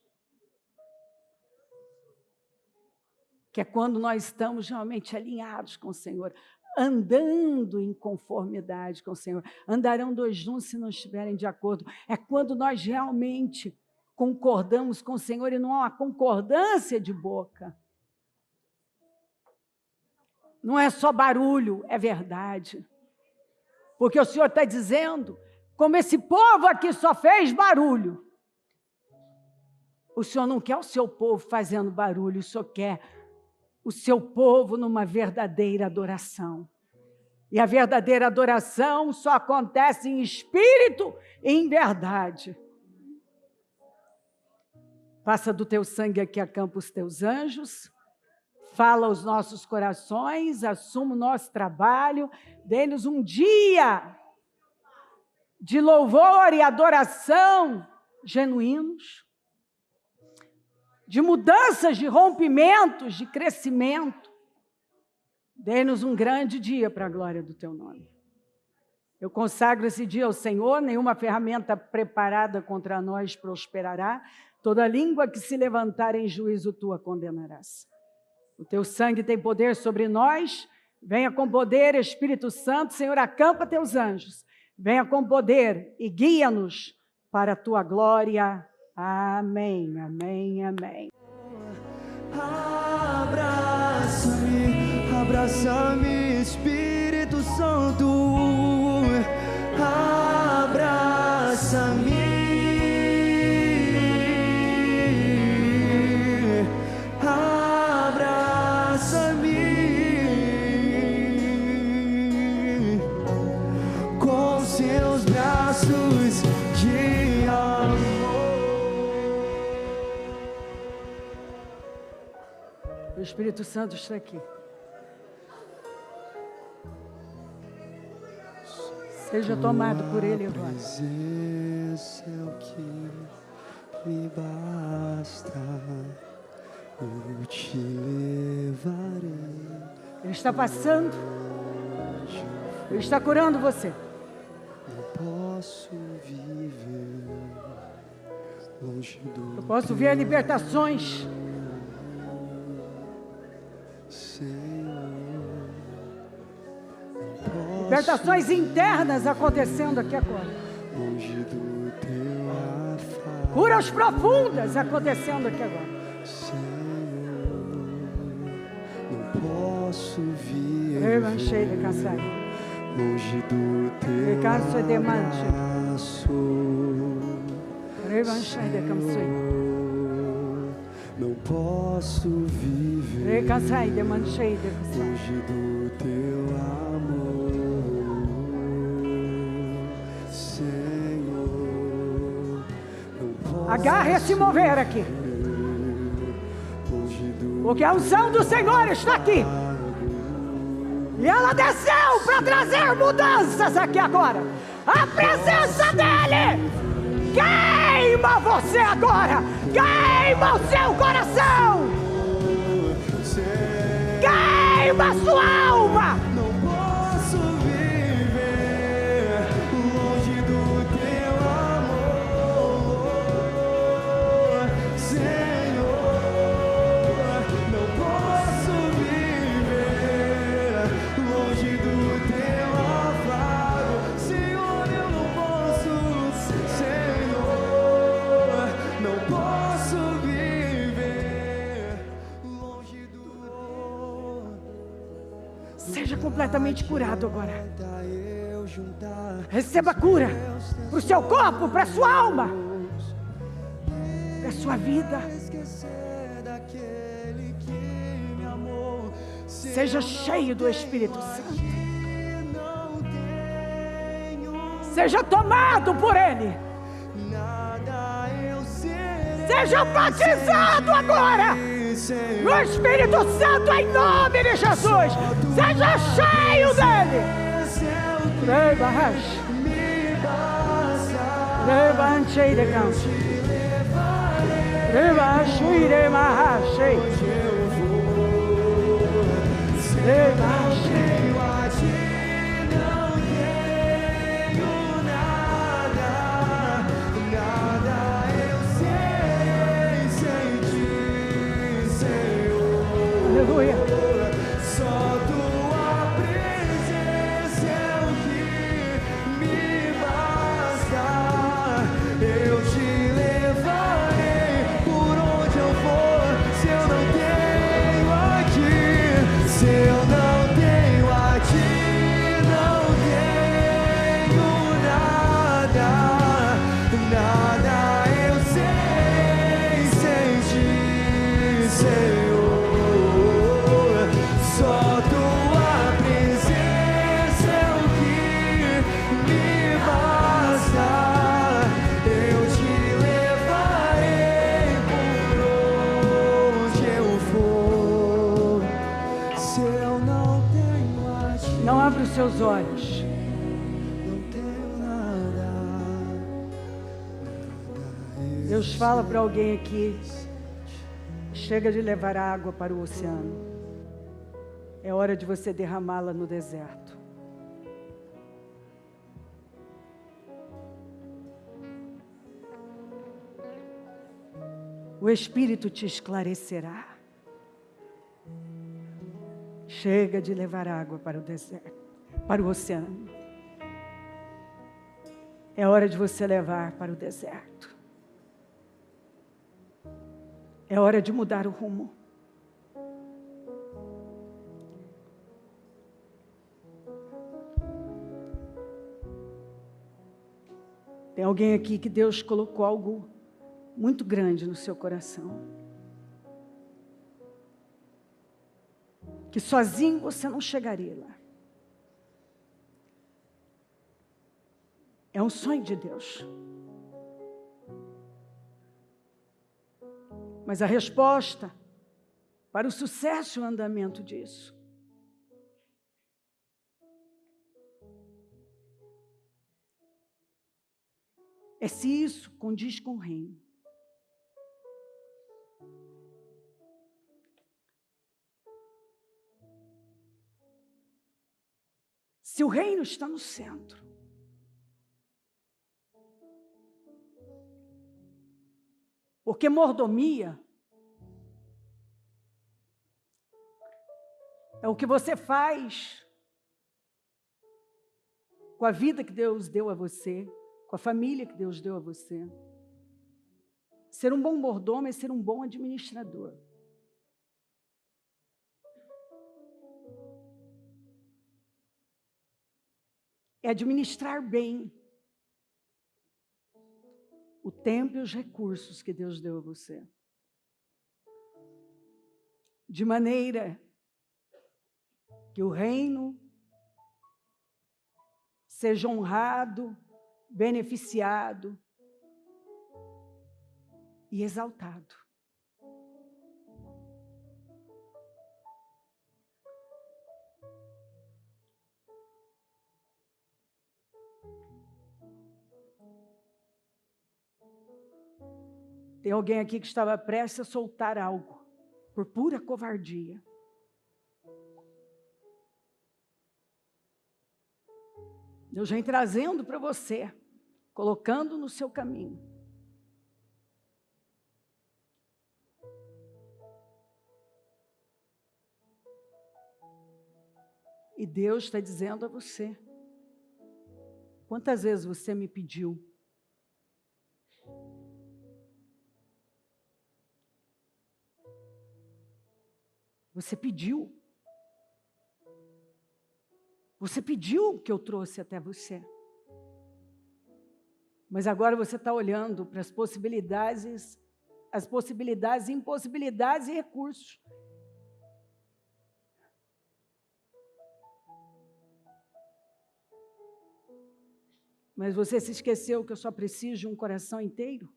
S1: Que é quando nós estamos realmente alinhados com o Senhor, andando em conformidade com o Senhor. Andarão dois juntos se não estiverem de acordo. É quando nós realmente concordamos com o Senhor e não há uma concordância de boca. Não é só barulho, é verdade. Porque o Senhor está dizendo, como esse povo aqui só fez barulho, o Senhor não quer o seu povo fazendo barulho, o Senhor quer o seu povo numa verdadeira adoração. E a verdadeira adoração só acontece em espírito e em verdade. Passa do teu sangue aqui, acampa os teus anjos, fala aos nossos corações, assuma o nosso trabalho, dê-nos um dia de louvor e adoração genuínos, de mudanças, de rompimentos, de crescimento. Dê-nos um grande dia para a glória do teu nome. Eu consagro esse dia ao Senhor, nenhuma ferramenta preparada contra nós prosperará, toda língua que se levantar em juízo tua condenarás. O teu sangue tem poder sobre nós, venha com poder, Espírito Santo, Senhor, acampa teus anjos, venha com poder e guia-nos para a tua glória. Amém, amém, amém.
S2: Abraça-me, abraça-me, Espírito Santo, abraça-me.
S1: O Espírito Santo está aqui. Seja tomado por Ele agora.
S2: Presença é o que me basta, eu te levarei.
S1: Ele está passando. Ele está curando você.
S2: Não posso viver longe do
S1: Eu posso ver libertações. Libertações internas acontecendo aqui agora.
S2: Longe do teu afar.
S1: Curas profundas acontecendo aqui agora.
S2: Senhor, não posso viver
S1: Revanchei de caçar.
S2: longe do teu
S1: Recaço de manche.
S2: abraço.
S1: Revanchei de cansei.
S2: Não posso viver
S1: Recaçai de manchei de caçai.
S2: longe do teu amor, Senhor. Não posso
S1: Agarre a se mover aqui.
S2: longe do
S1: Porque a unção do Senhor está aqui. E ela desceu para trazer mudanças aqui agora. A presença dEle queima você agora. Queima o seu coração. Queima a sua alma.
S2: Não posso viver longe do teu amor, Senhor. Não posso viver longe do teu afago, Senhor. Eu não posso, Senhor. Não posso viver longe do
S1: Seja completamente curado agora. Receba cura para o seu corpo, para a sua alma, para a sua vida. Seja cheio do Espírito Santo. Seja tomado por Ele. Seja batizado agora no Espírito Santo em nome de Jesus. Seja cheio dele. Levante de canto. Levante de marrache. Levante. Aleluia.
S2: Só tua presença é o que me basta. Eu te levarei.
S1: seus olhos.
S2: não tenho nada.
S1: Deus fala para alguém aqui: chega de levar água para o oceano. É hora de você derramá-la no deserto. O Espírito te esclarecerá. Chega de levar água para o deserto, para o oceano. É hora de você levar para o deserto. É hora de mudar o rumo. Tem alguém aqui que Deus colocou algo muito grande no seu coração, que sozinho você não chegaria lá. É um sonho de Deus. Mas a resposta para o sucesso e o andamento disso é se isso condiz com o reino. Se o reino está no centro, porque mordomia é o que você faz com a vida que Deus deu a você, com a família que Deus deu a você. Ser um bom mordomo é ser um bom administrador. É administrar bem o tempo e os recursos que Deus deu a você. De maneira que o reino seja honrado, beneficiado e exaltado. Tem alguém aqui que estava prestes a soltar algo, por pura covardia. Deus vem trazendo para você, colocando no seu caminho. E Deus está dizendo a você: quantas vezes você me pediu? Você pediu. Você pediu que eu trouxe até você. Mas agora você está olhando para as possibilidades, impossibilidades e recursos. Mas você se esqueceu que eu só preciso de um coração inteiro?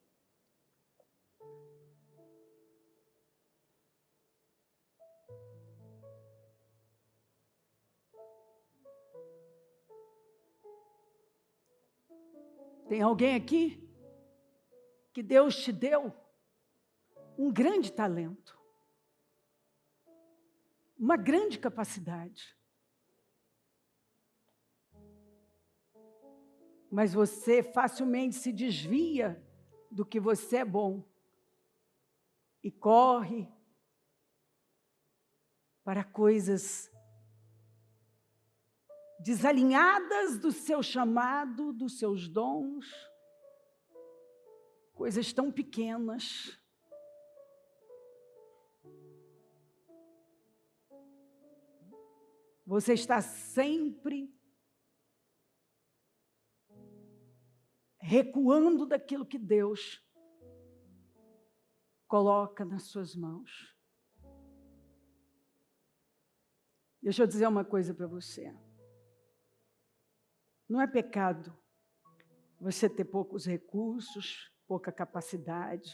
S1: Tem alguém aqui que Deus te deu um grande talento, uma grande capacidade, mas você facilmente se desvia do que você é bom e corre para coisas desalinhadas do seu chamado, dos seus dons, coisas tão pequenas. Você está sempre recuando daquilo que Deus coloca nas suas mãos. Deixa eu dizer uma coisa para você. Não é pecado você ter poucos recursos, pouca capacidade,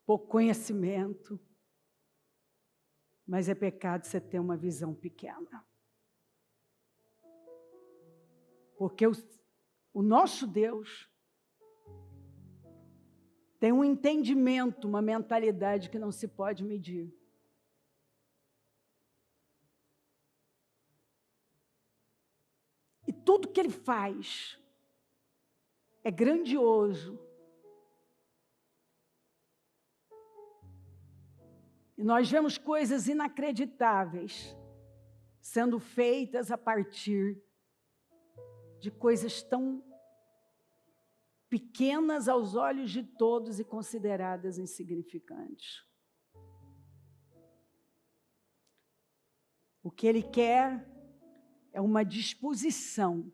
S1: pouco conhecimento, Mas é pecado você ter uma visão pequena. Porque o nosso Deus tem um entendimento, uma mentalidade que não se pode medir. E tudo que Ele faz é grandioso. E nós vemos coisas inacreditáveis sendo feitas a partir de coisas tão pequenas aos olhos de todos e consideradas insignificantes. O que Ele quer é uma disposição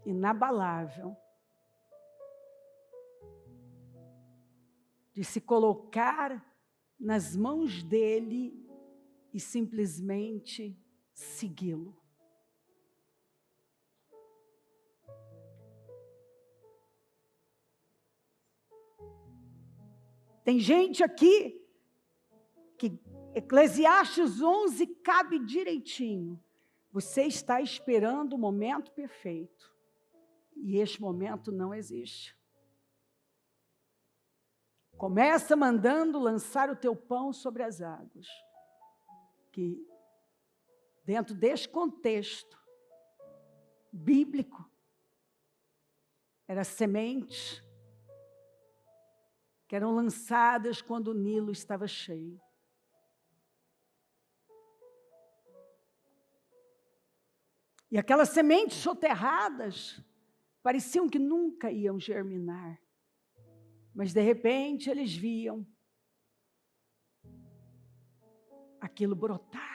S1: inabalável de se colocar nas mãos dEle e simplesmente segui-lo. Tem gente aqui que Eclesiastes 11 cabe direitinho. Você está esperando o momento perfeito. E este momento não existe. Começa mandando lançar o teu pão sobre as águas. Que dentro deste contexto bíblico, era semente que eram lançadas quando o Nilo estava cheio. E aquelas sementes soterradas pareciam que nunca iam germinar. Mas, de repente, eles viam aquilo brotar.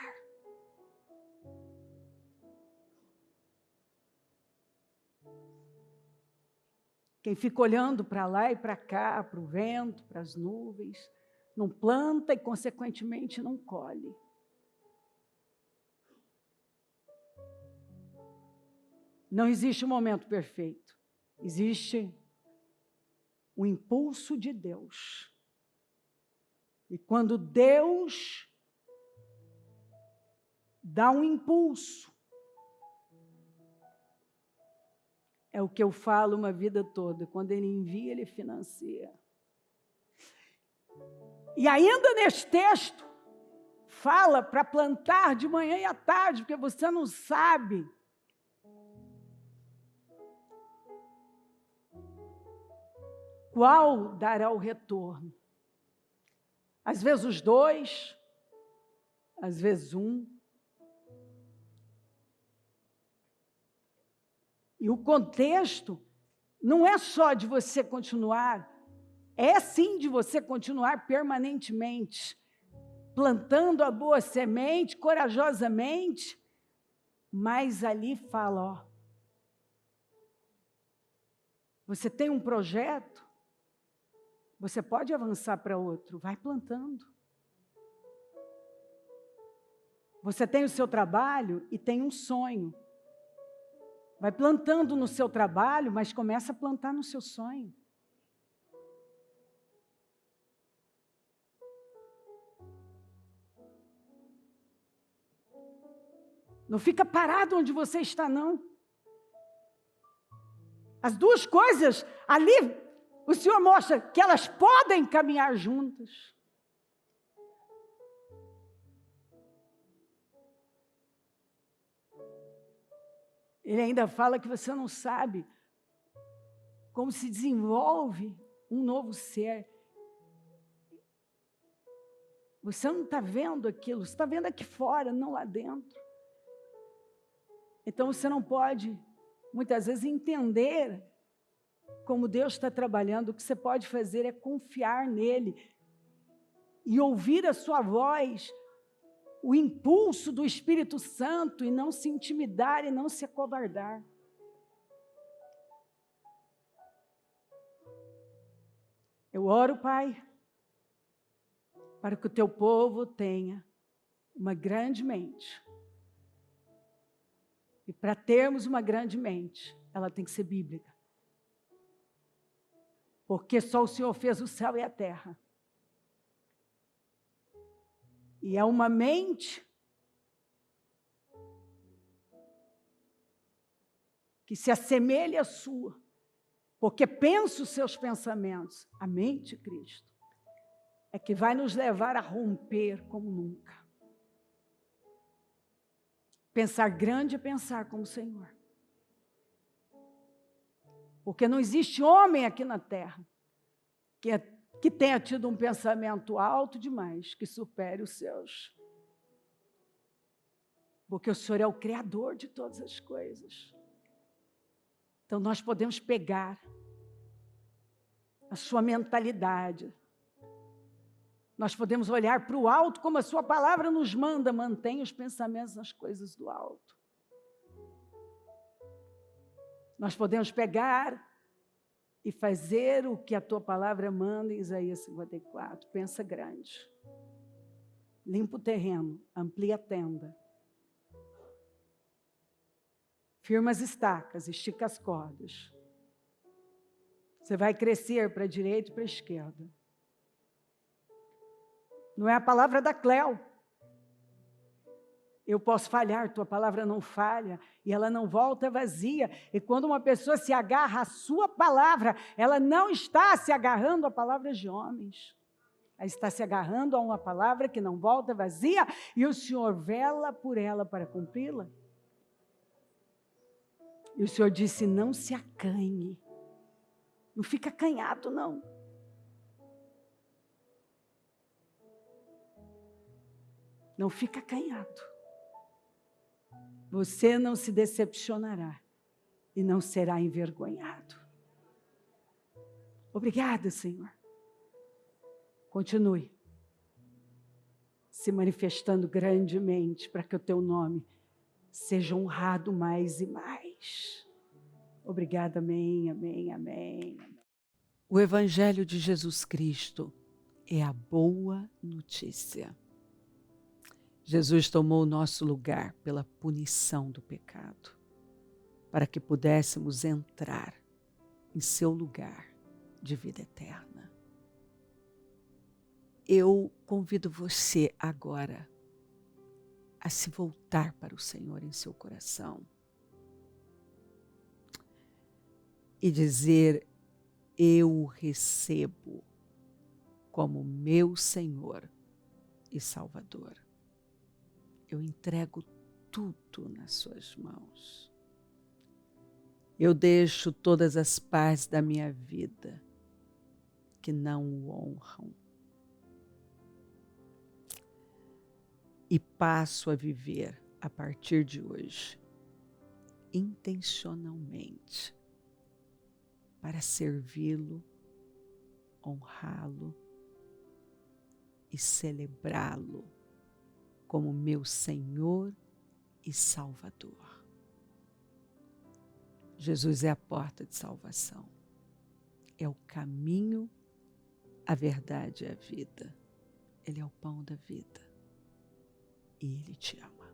S1: Quem fica olhando para lá e para cá, para o vento, para as nuvens, não planta e, consequentemente, não colhe. Não existe um momento perfeito. Existe o impulso de Deus. E quando Deus dá um impulso, é o que eu falo uma vida toda, quando Ele envia, Ele financia. E ainda neste texto, fala para plantar de manhã e à tarde, porque você não sabe qual dará o retorno. Às vezes os dois, às vezes um. E o contexto não é só de você continuar, é sim de você continuar permanentemente, plantando a boa semente, corajosamente, mas ali fala, ó, você tem um projeto, você pode avançar para outro, vai plantando. Você tem o seu trabalho e tem um sonho. Vai plantando no seu trabalho, mas começa a plantar no seu sonho. Não fica parado onde você está, não. As duas coisas, ali, o Senhor mostra que elas podem caminhar juntas. Ele ainda fala que você não sabe como se desenvolve um novo ser. Você não está vendo aquilo, você está vendo aqui fora, não lá dentro. Então você não pode, muitas vezes, entender como Deus está trabalhando. O que você pode fazer é confiar nele e ouvir a sua voz, o impulso do Espírito Santo, e não se intimidar e não se acovardar. Eu oro, Pai, para que o teu povo tenha uma grande mente. E para termos uma grande mente, ela tem que ser bíblica. Porque só o Senhor fez o céu e a terra. E é uma mente que se assemelha à sua, porque pensa os seus pensamentos. A mente de Cristo é que vai nos levar a romper como nunca. Pensar grande é pensar como o Senhor. Porque não existe homem aqui na terra que tenha tido um pensamento alto demais, que supere os seus. Porque o Senhor é o Criador de todas as coisas. Então nós podemos pegar a sua mentalidade. Nós podemos olhar para o alto como a sua palavra nos manda, mantenha os pensamentos nas coisas do alto. Nós podemos pegar e fazer o que a tua palavra manda em Isaías 54. Pensa grande. Limpa o terreno, amplia a tenda. Firma as estacas, estica as cordas. Você vai crescer para a direita e para a esquerda. Não é a palavra da Cléo. Eu posso falhar, tua palavra não falha, e ela não volta vazia. E quando uma pessoa se agarra à sua palavra, ela não está se agarrando a palavras de homens. Ela está se agarrando a uma palavra que não volta vazia, e o Senhor vela por ela para cumpri-la. E o Senhor disse, não se acanhe. Não fica acanhado, não. Não fica acanhado. Você não se decepcionará e não será envergonhado. Obrigada, Senhor. Continue se manifestando grandemente para que o teu nome seja honrado mais e mais. Obrigada, amém, amém, amém. O Evangelho de Jesus Cristo é a boa notícia. Jesus tomou o nosso lugar pela punição do pecado, para que pudéssemos entrar em seu lugar de vida eterna. Eu convido você agora a se voltar para o Senhor em seu coração e dizer, eu o recebo como meu Senhor e Salvador. Eu entrego tudo nas suas mãos. Eu deixo todas as partes da minha vida que não o honram. E passo a viver, a partir de hoje, intencionalmente, para servi-lo, honrá-lo e celebrá-lo como meu Senhor e Salvador. Jesus é a porta de salvação. É o caminho, a verdade e a vida. Ele é o pão da vida. E Ele te ama.